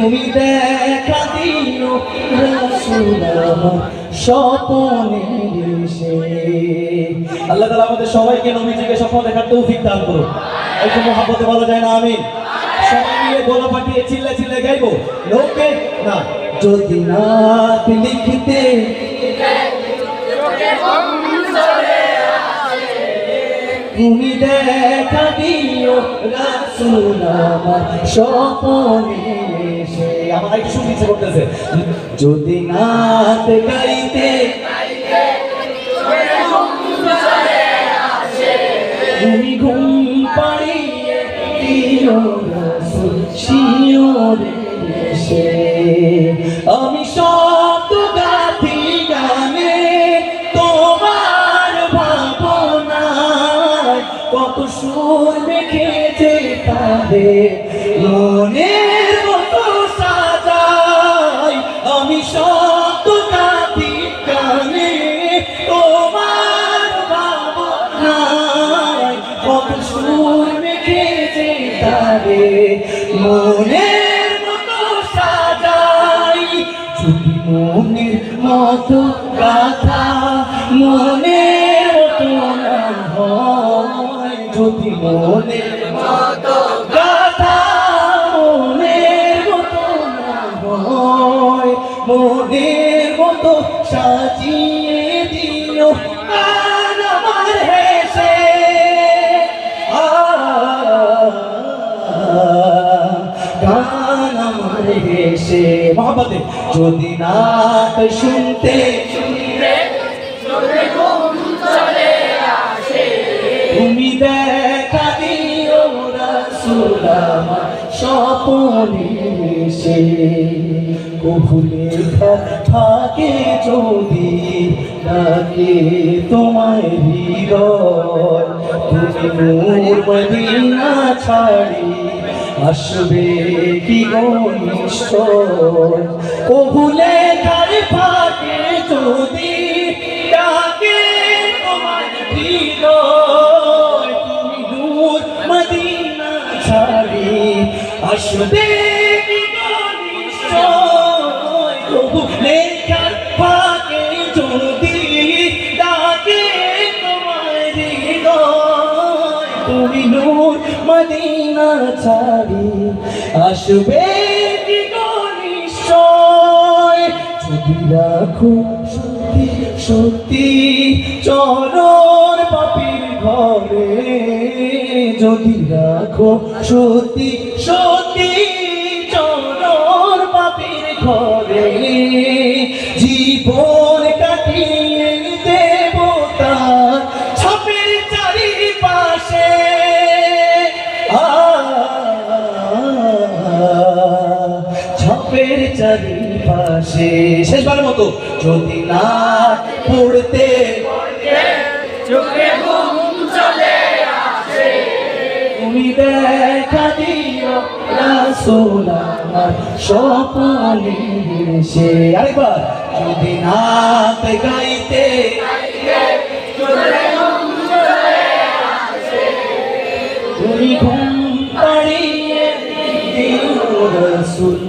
তুমি দেখা দিও রাসূল আমার স্বপনে এসে। আল্লাহ তাআলা আমাদের সবাইকে নবীজিকে স্বপ্ন দেখার তৌফিক দান করুন। একটু মহব্বতে বলা যায় না আমিন। সবাই মিলে গলা ফাটিয়ে চিল্লা চিল্লা গাইবো লোকে না যদি নাত লিখতে তুমি দেখা দিও রাসূল আমার স্বপনে এসে। আমার একটু শুনতে করতেছে যদি নাত গাইতে তুমি ঘুম পাড়িয়ে দিও রাসূল শিওরে এসে। আমি শব্দ গাথি গানে তোমার ভাবনায় কত সুর মেখেছে তাদের মনের মতো সাজাই। আমি শব্দ গাথি গানে তোমার ভাবনায় কত সুর মেখেছে তাদের মনের মতো সাজাই। যদি মনের মতো গাথা মনের মতো না হয়, যদি মনের মতো গাথা মনের মতো না হয়, মনের মতো সাজিয়ে দিও গান আমার হেসে। গান আমার হেসে মহব্বতে যদি নাত শুনতে তুমি দেখা দিও রাসূল আমার স্বপনে এসে। কভু লেখা থাকে যদি ডাকে তোমায় হৃদয়, তুমি নূর মদিনা ছাড়ি আসবে কি গো নিশ্চয়। কভু লেখার থাকে যদি ডাকে তোমায় হৃদয়, তুমি নূর মদিনা ছাড়ি আসবে কি গো নিশ্চয়। কভু লেখার থাকে যদি ডাকে তোমায় হৃদয়, তুমি নূর মদিনা ছাড়ি আসবে কি গো নিশ্চয়। যদি রাখো সত্যি সত্যি চরণ পাপীর ঘরে, যদি রাখো সত্যি সত্যি চরণ পাপীর ঘরে, জীবন কাটিয়ে দেব তার ছাপের চারিপাশে। ছাপের চারিপাশে শেষবারের মতো যদি না পড়তে চোখে ঘুম চলে আসে, তুমি দেখা দিও রাসূল আমার স্বপনে এসে। আরেকবার যদি নাত গাইতে তুমি ঘুম পাড়িয়ে দিও রাসূল